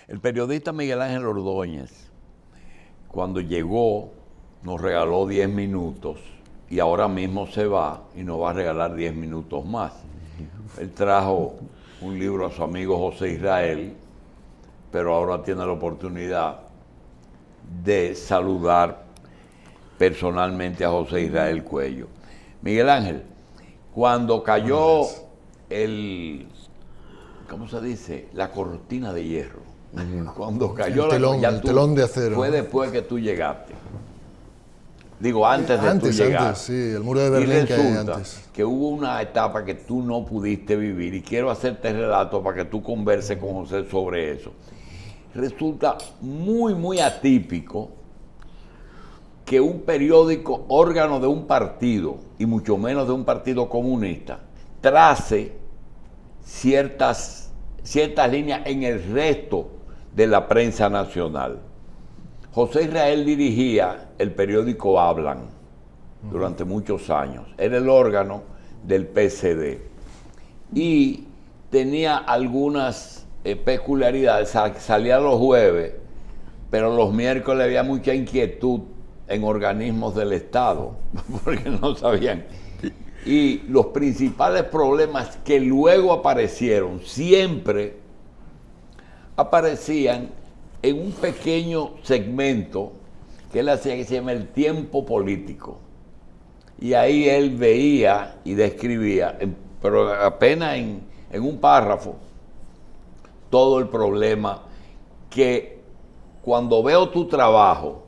El periodista Miguel Ángel Ordóñez, cuando llegó, nos regaló 10 minutos y ahora mismo se va y nos va a regalar 10 minutos más. Él trajo un libro a su amigo José Israel, pero ahora tiene la oportunidad de saludar personalmente a José Israel Cuello. Miguel Ángel, cuando cayó ¿cómo se dice? La cortina de hierro. Cuando cayó el telón de acero. Fue después que tú llegaste. Digo, antes de tú llegar. Antes, sí, el muro de Berlín que hay antes. Que hubo una etapa que tú no pudiste vivir y quiero hacerte relato para que tú converses con José sobre eso. Resulta muy, muy atípico que un periódico, órgano de un partido, y mucho menos de un partido comunista, trace ciertas líneas en el resto de la prensa nacional. José Israel dirigía el periódico Hablan durante muchos años. Era el órgano del PCD y tenía algunas peculiaridades. Salía los jueves, pero los miércoles había mucha inquietud en organismos del Estado, porque no sabían. Y los principales problemas que luego aparecieron, siempre aparecían en un pequeño segmento que él hacía que se llama el tiempo político. Y ahí él veía y describía, pero apenas en un párrafo, todo el problema que cuando veo tu trabajo,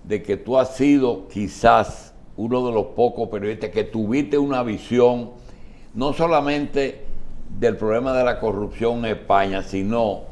de que tú has sido quizás uno de los pocos periodistas que tuviste una visión no solamente del problema de la corrupción en España, sino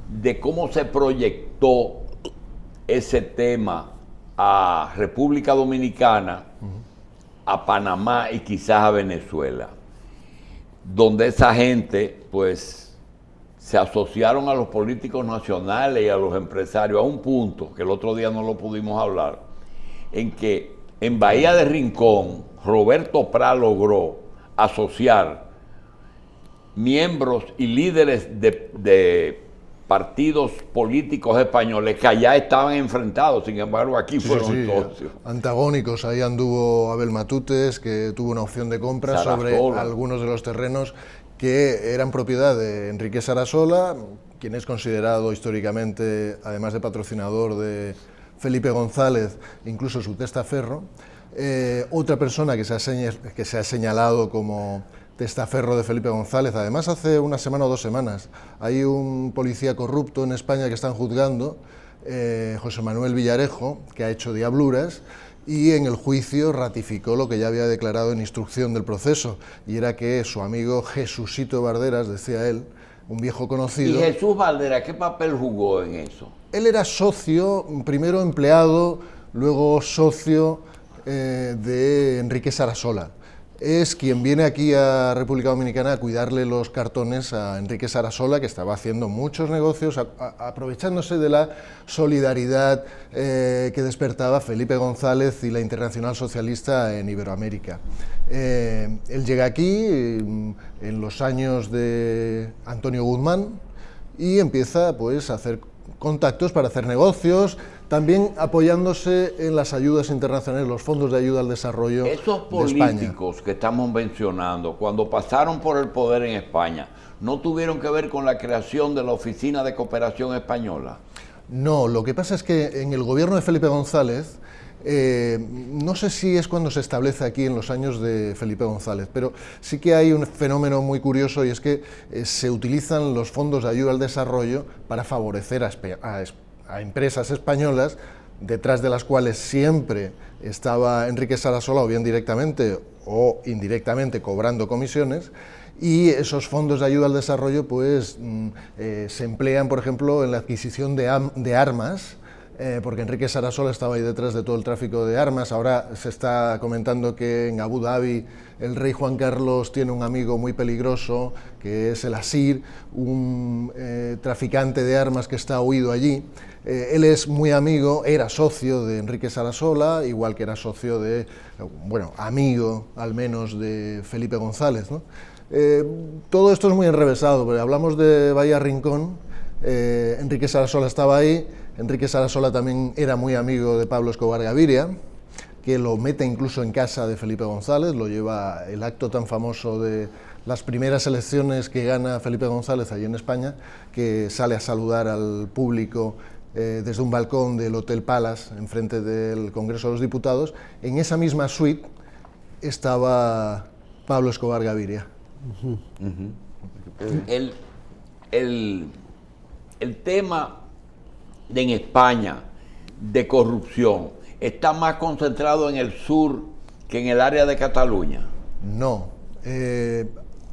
de cómo se proyectó ese tema a República Dominicana, a Panamá y quizás a Venezuela, donde esa gente pues se asociaron a los políticos nacionales y a los empresarios a un punto, que el otro día no lo pudimos hablar, en que en Bahía de Rincón, Roberto Prat logró asociar miembros y líderes de partidos políticos españoles que allá estaban enfrentados, sin embargo aquí fueron socios. Antagónicos, ahí anduvo Abel Matutes, que tuvo una opción de compra sobre algunos de los terrenos que eran propiedad de Enrique Sarasola, quien es considerado históricamente, además de patrocinador de Felipe González, incluso su testaferro. Otra persona que se ha señalado como testaferro de Felipe González, además hace una semana o 2 semanas, hay un policía corrupto en España que están juzgando, José Manuel Villarejo, que ha hecho diabluras, y en el juicio ratificó lo que ya había declarado en instrucción del proceso, y era que su amigo Jesucito Barderas, decía él, un viejo conocido... ¿Y Jesús Barderas qué papel jugó en eso? Él era socio, primero empleado, luego socio de Enrique Sarasola. Es quien viene aquí a República Dominicana a cuidarle los cartones a Enrique Sarasola, que estaba haciendo muchos negocios, aprovechándose de la solidaridad que despertaba Felipe González y la Internacional Socialista en Iberoamérica. Él llega aquí en los años de Antonio Guzmán y empieza pues, a hacer contactos para hacer negocios, también apoyándose en las ayudas internacionales, los fondos de ayuda al desarrollo de España. Esos políticos que estamos mencionando, cuando pasaron por el poder en España, ¿no tuvieron que ver con la creación de la Oficina de Cooperación Española? No, lo que pasa es que en el gobierno de Felipe González, no sé si es cuando se establece aquí en los años de Felipe González, pero sí que hay un fenómeno muy curioso y es que se utilizan los fondos de ayuda al desarrollo para favorecer a empresas españolas, detrás de las cuales siempre estaba Enrique Sarasola, o bien directamente o indirectamente cobrando comisiones, y esos fondos de ayuda al desarrollo pues, se emplean, por ejemplo, en la adquisición de armas, porque Enrique Sarasola estaba ahí detrás de todo el tráfico de armas. Ahora se está comentando que en Abu Dhabi el rey Juan Carlos tiene un amigo muy peligroso, que es el Asir, un traficante de armas que está huido allí. Él es muy amigo, era socio de Enrique Sarasola, igual que era socio de, bueno, amigo al menos de Felipe González, ¿no? Todo esto es muy enrevesado, porque hablamos de Bahía Rincón, Enrique Sarasola estaba ahí. Enrique Sarasola también era muy amigo de Pablo Escobar Gaviria, que lo mete incluso en casa de Felipe González, lo lleva el acto tan famoso de las primeras elecciones que gana Felipe González allí en España, que sale a saludar al público desde un balcón del Hotel Palace, enfrente del Congreso de los Diputados. En esa misma suite estaba Pablo Escobar Gaviria. El tema en España de corrupción está más concentrado en el sur que en el área de Cataluña. No,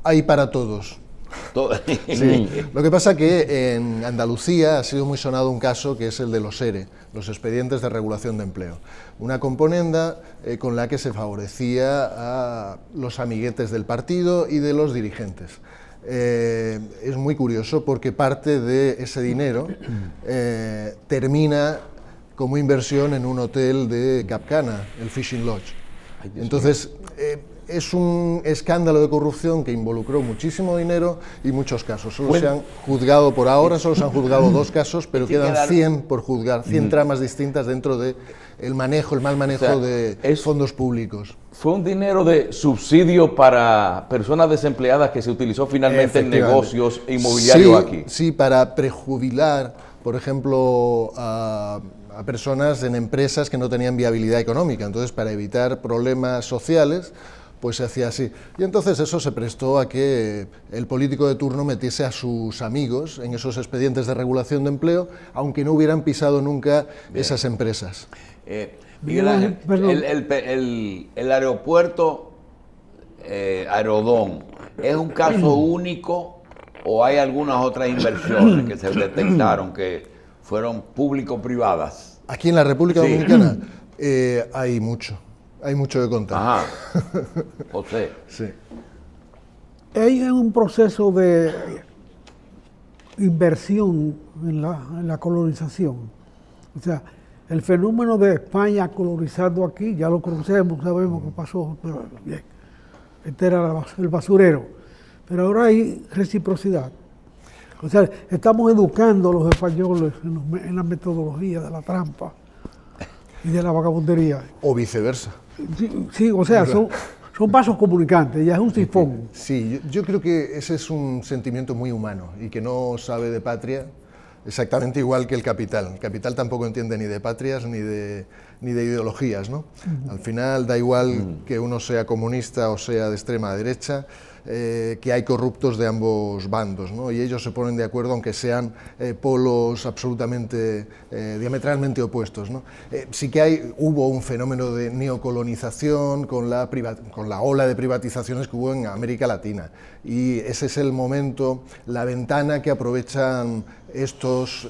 hay para todos. Sí. Lo que pasa que en Andalucía ha sido muy sonado un caso que es el de los ERE, los expedientes de regulación de empleo. Una componenda con la que se favorecía a los amiguetes del partido y de los dirigentes. Es muy curioso porque parte de ese dinero termina como inversión en un hotel de Capcana, el Fishing Lodge. Entonces, es un escándalo de corrupción que involucró muchísimo dinero y muchos casos. Solo se han juzgado por ahora, solo se han juzgado 2 casos, pero quedan 100 por juzgar, 100 tramas distintas dentro de el mal manejo de fondos públicos. Fue un dinero de subsidio para personas desempleadas que se utilizó finalmente en negocios inmobiliarios aquí. Sí, para prejubilar, por ejemplo, a personas en empresas que no tenían viabilidad económica. Entonces, para evitar problemas sociales, pues se hacía así. Y entonces eso se prestó a que el político de turno metiese a sus amigos en esos expedientes de regulación de empleo, aunque no hubieran pisado nunca esas empresas. Miguel Ángel, el aeropuerto Aerodón, ¿es un caso único o hay algunas otras inversiones que se detectaron que fueron público-privadas? Aquí en la República Dominicana hay mucho que contar. Ajá. José. Sí. Hay un proceso de inversión en la colonización. O sea, el fenómeno de España colonizando aquí, ya lo conocemos, sabemos qué pasó. Bien. Este era el basurero. Pero ahora hay reciprocidad. O sea, estamos educando a los españoles en la metodología de la trampa y de la vagabundería. O viceversa. Sí, o sea, son vasos comunicantes, ya es un sifón. Sí, yo creo que ese es un sentimiento muy humano y que no sabe de patria exactamente igual que el capital. El capital tampoco entiende ni de patrias ni de ideologías, ¿no? Al final da igual que uno sea comunista o sea de extrema derecha, que hay corruptos de ambos bandos, ¿no? Y ellos se ponen de acuerdo aunque sean polos absolutamente diametralmente opuestos, ¿no? Sí que hubo un fenómeno de neocolonización con la ola de privatizaciones que hubo en América Latina, y ese es el momento, la ventana que aprovechan estos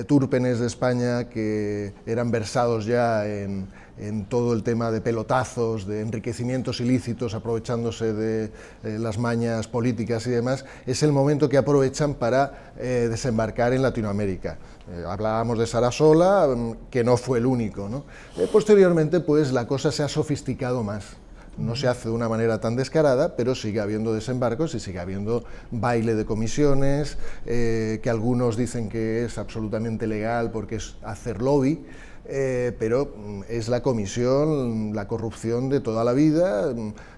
túrpenes de España que eran versados ya en todo el tema de pelotazos, de enriquecimientos ilícitos, aprovechándose de las mañas políticas y demás. Es el momento que aprovechan para desembarcar en Latinoamérica. Hablábamos de Sarasola, que no fue el único, ¿no? Posteriormente, pues la cosa se ha sofisticado más. No se hace de una manera tan descarada, pero sigue habiendo desembarcos y sigue habiendo baile de comisiones, que algunos dicen que es absolutamente legal porque es hacer lobby, pero es la comisión, la corrupción de toda la vida,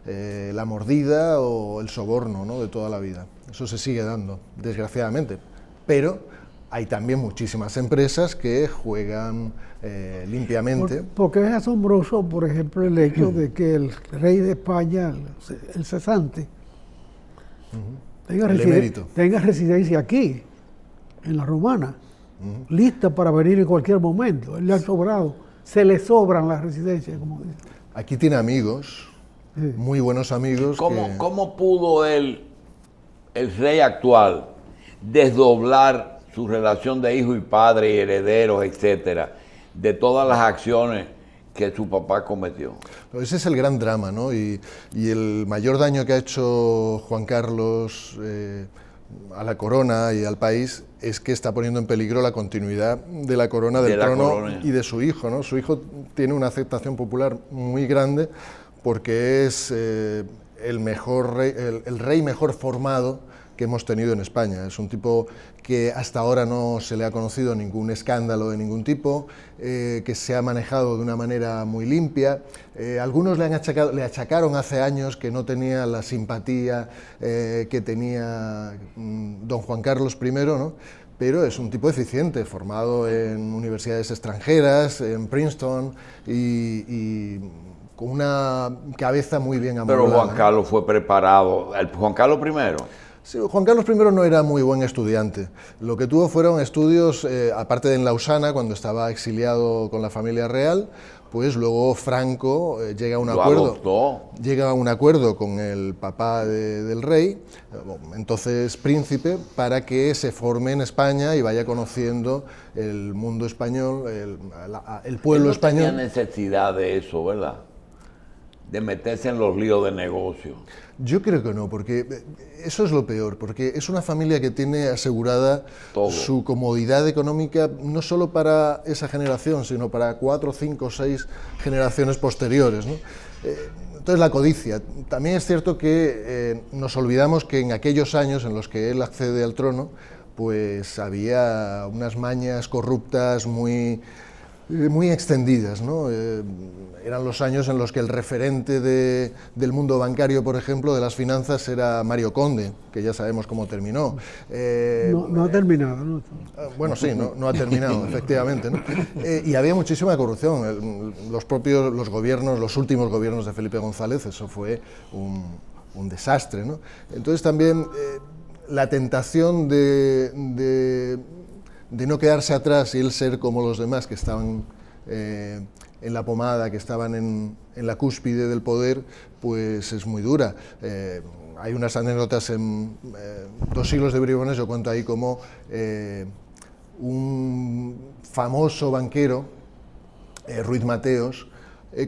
la mordida o el soborno, ¿no?, de toda la vida. Eso se sigue dando, desgraciadamente, pero hay también muchísimas empresas que juegan limpiamente. Porque es asombroso, por ejemplo, el hecho de que el rey de España, el cesante, tenga residencia aquí, en la Romana, lista para venir en cualquier momento. Él le ha sobrado, se le sobran las residencias, como dicen. Aquí tiene amigos, muy buenos amigos. ¿Cómo pudo el rey actual desdoblar su relación de hijo y padre y herederos, etcétera, de todas las acciones que su papá cometió? Ese es el gran drama, ¿no? Y el mayor daño que ha hecho Juan Carlos a la corona y al país es que está poniendo en peligro la continuidad de la corona, del trono y de su hijo, ¿no? Su hijo tiene una aceptación popular muy grande porque es el rey mejor formado que hemos tenido en España. Es un tipo que hasta ahora no se le ha conocido ningún escándalo de ningún tipo, que se ha manejado de una manera muy limpia. Algunos le achacaron hace años que no tenía la simpatía que tenía don Juan Carlos I, ¿no? Pero es un tipo eficiente, formado en universidades extranjeras, en Princeton, y con una cabeza muy bien amueblada. Pero Juan Carlos fue preparado. Juan Carlos I. Sí, Juan Carlos I no era muy buen estudiante. Lo que tuvo fueron estudios, aparte de en Lausana, cuando estaba exiliado con la familia real, pues luego Franco llega a un acuerdo con el papá del rey, entonces príncipe, para que se forme en España y vaya conociendo el mundo español, el pueblo español. No tenía necesidad de eso, ¿verdad? De meterse en los líos de negocio. Yo creo que no, porque eso es lo peor, porque es una familia que tiene asegurada todo, su comodidad económica, no solo para esa generación, sino para 4, 5, 6 generaciones posteriores, ¿no? Entonces la codicia. También es cierto que nos olvidamos que en aquellos años en los que él accede al trono, pues había unas mañas corruptas muy extendidas, ¿no? Eran los años en los que el referente del mundo bancario, por ejemplo, de las finanzas, era Mario Conde, que ya sabemos cómo terminó. No ha terminado, ¿no? Bueno, sí, no ha terminado, efectivamente, ¿no? Y había muchísima corrupción. Los gobiernos, los últimos gobiernos de Felipe González, eso fue un desastre, ¿no? Entonces también la tentación de no quedarse atrás y él ser como los demás que estaban en la pomada, que estaban en la cúspide del poder, pues es muy dura. Hay unas anécdotas en 2 siglos de bribones, yo cuento ahí como un famoso banquero, Ruiz Mateos,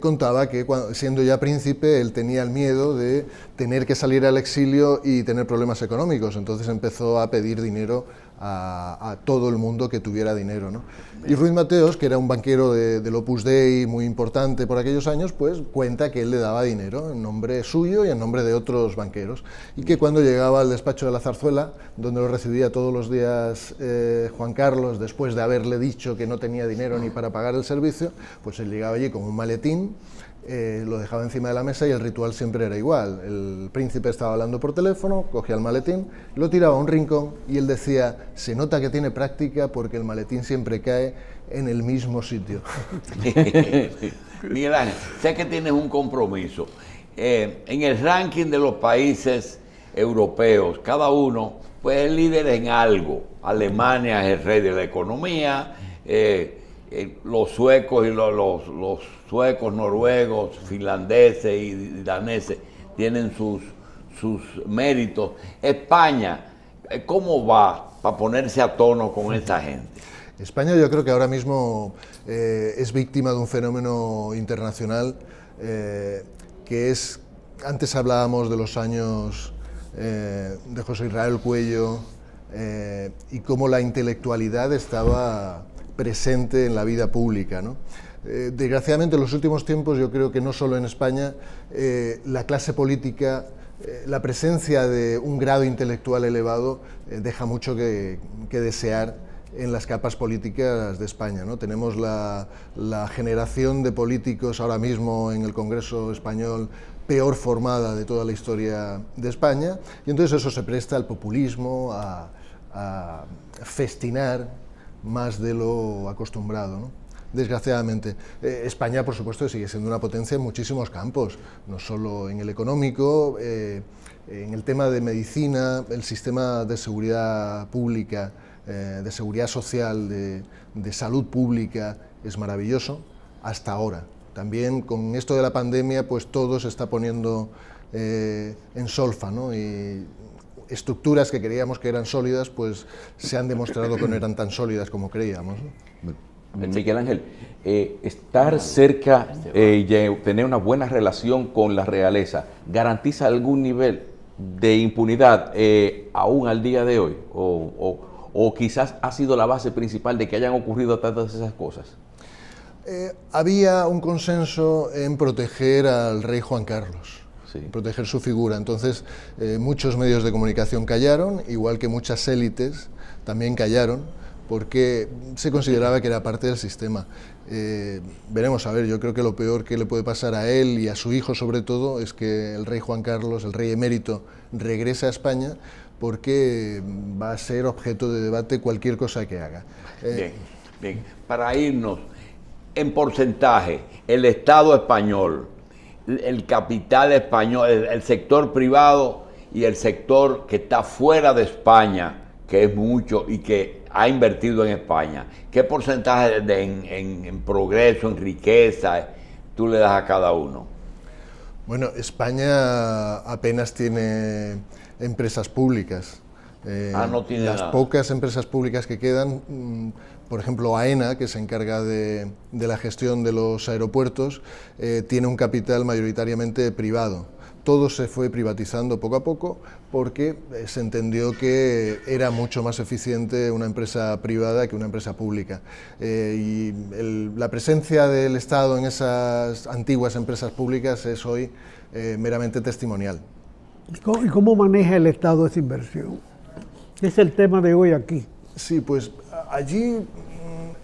contaba que siendo ya príncipe él tenía el miedo de tener que salir al exilio y tener problemas económicos, entonces empezó a pedir dinero a todo el mundo que tuviera dinero, ¿no? Y Ruiz Mateos, que era un banquero del Opus Dei muy importante por aquellos años, pues cuenta que él le daba dinero en nombre suyo y en nombre de otros banqueros, y que cuando llegaba al despacho de la Zarzuela, donde lo recibía todos los días Juan Carlos, después de haberle dicho que no tenía dinero ni para pagar el servicio, pues él llegaba allí con un maletín, lo dejaba encima de la mesa y el ritual siempre era igual. El príncipe estaba hablando por teléfono, cogía el maletín, lo tiraba a un rincón y él decía: se nota que tiene práctica porque el maletín siempre cae en el mismo sitio. Miguel Ángel, sé que tienes un compromiso. En el ranking de los países europeos, cada uno pues, es líder en algo. Alemania es el rey de la economía, los suecos y los suecos, noruegos, finlandeses y daneses tienen sus méritos. España, ¿cómo va para ponerse a tono con esa gente? España yo creo que ahora mismo es víctima de un fenómeno internacional que es, antes hablábamos de los años de José Israel Cuello y cómo la intelectualidad estaba presente en la vida pública, ¿no? Desgraciadamente en los últimos tiempos yo creo que no solo en España la clase política, la presencia de un grado intelectual elevado deja mucho que desear en las capas políticas de España, ¿no? Tenemos la generación de políticos ahora mismo en el Congreso español peor formada de toda la historia de España, y entonces eso se presta al populismo, a festinar más de lo acostumbrado, ¿no? Desgraciadamente. España, por supuesto, sigue siendo una potencia en muchísimos campos, no solo en el económico, en el tema de medicina, el sistema de seguridad pública, de seguridad social, de salud pública, es maravilloso, hasta ahora. También con esto de la pandemia, pues todo se está poniendo en solfa, ¿no? Y estructuras que creíamos que eran sólidas, pues se han demostrado que no eran tan sólidas como creíamos, ¿no? Miguel Ángel, estar cerca y tener una buena relación con la realeza, ¿garantiza algún nivel de impunidad aún al día de hoy? ¿O quizás ha sido la base principal de que hayan ocurrido tantas esas cosas? Había un consenso en proteger al rey Juan Carlos. Sí. proteger su figura. Entonces, muchos medios de comunicación callaron, igual que muchas élites también callaron, porque se consideraba que era parte del sistema. Veremos, a ver, yo creo que lo peor que le puede pasar a él y a su hijo sobre todo es que el rey Juan Carlos, el rey emérito, regrese a España, porque va a ser objeto de debate cualquier cosa que haga. Bien, bien. Para irnos, en porcentaje, el Estado español, el capital español, el sector privado y el sector que está fuera de España, que es mucho y que ha invertido en España, ¿qué porcentaje en progreso, en riqueza tú le das a cada uno? Bueno, España apenas tiene empresas públicas. No tiene las nada. pocas empresas públicas que quedan, por ejemplo AENA, que se encarga de la gestión de los aeropuertos, tiene un capital mayoritariamente privado. Todo se fue privatizando poco a poco porque se entendió que era mucho más eficiente una empresa privada que una empresa pública. La presencia del Estado en esas antiguas empresas públicas es hoy meramente testimonial. ¿Y cómo maneja el Estado esa inversión? Es el tema de hoy aquí. Sí, pues allí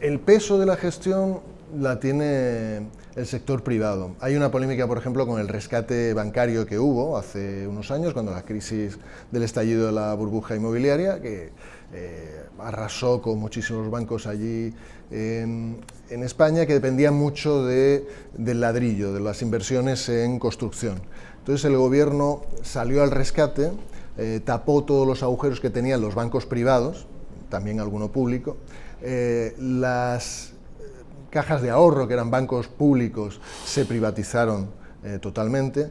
el peso de la gestión la tiene el sector privado. Hay una polémica, por ejemplo, con el rescate bancario que hubo hace unos años, cuando la crisis del estallido de la burbuja inmobiliaria, que arrasó con muchísimos bancos allí en España, que dependían mucho del ladrillo, de las inversiones en construcción. Entonces el gobierno salió al rescate, tapó todos los agujeros que tenían los bancos privados, también alguno público, las cajas de ahorro, que eran bancos públicos, se privatizaron totalmente,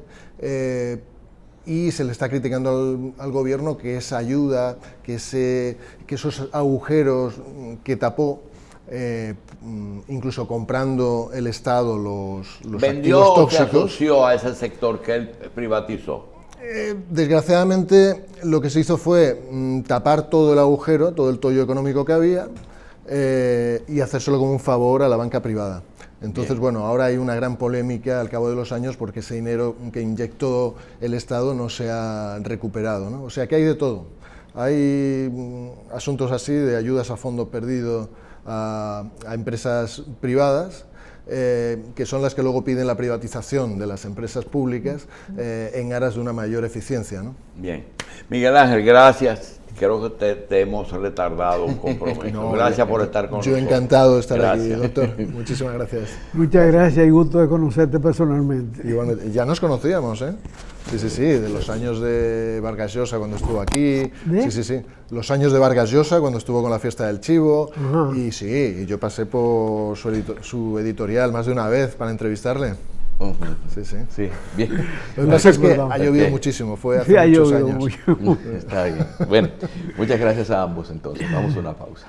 y se le está criticando al gobierno que esa ayuda, que esos agujeros que tapó, incluso comprando el Estado los ¿Vendió activos o se tóxicos. asoció a ese sector que él privatizó? Desgraciadamente lo que se hizo fue tapar todo el agujero, todo el tollo económico que había, y hacérselo como un favor a la banca privada. Entonces, Bien. bueno, ahora hay una gran polémica al cabo de los años porque ese dinero que inyectó el Estado no se ha recuperado, ¿no? O sea que hay de todo. Hay asuntos así de ayudas a fondo perdido a empresas privadas, que son las que luego piden la privatización de las empresas públicas en aras de una mayor eficiencia, ¿no? Bien. Miguel Ángel, gracias. Creo que te hemos retardado un compromiso. No, Gracias por estar con yo nosotros. encantado de estar Gracias. aquí, doctor. Muchísimas gracias. Muchas gracias y gusto de conocerte personalmente. Y bueno, ya nos conocíamos, ¿eh? Sí, de los años de Vargas Llosa cuando estuvo aquí. ¿De? Sí. Los años de Vargas Llosa cuando estuvo con la fiesta del chivo. Ajá. Y sí, y yo pasé por su editorial más de una vez para entrevistarle. Sí. Sí, bien. Lo que pasa es que Perdón. ha llovido Ok. muchísimo, fue hace Sí, ha muchos llovido años. mucho. Está bien. Bueno, muchas gracias a ambos entonces. Vamos a una pausa.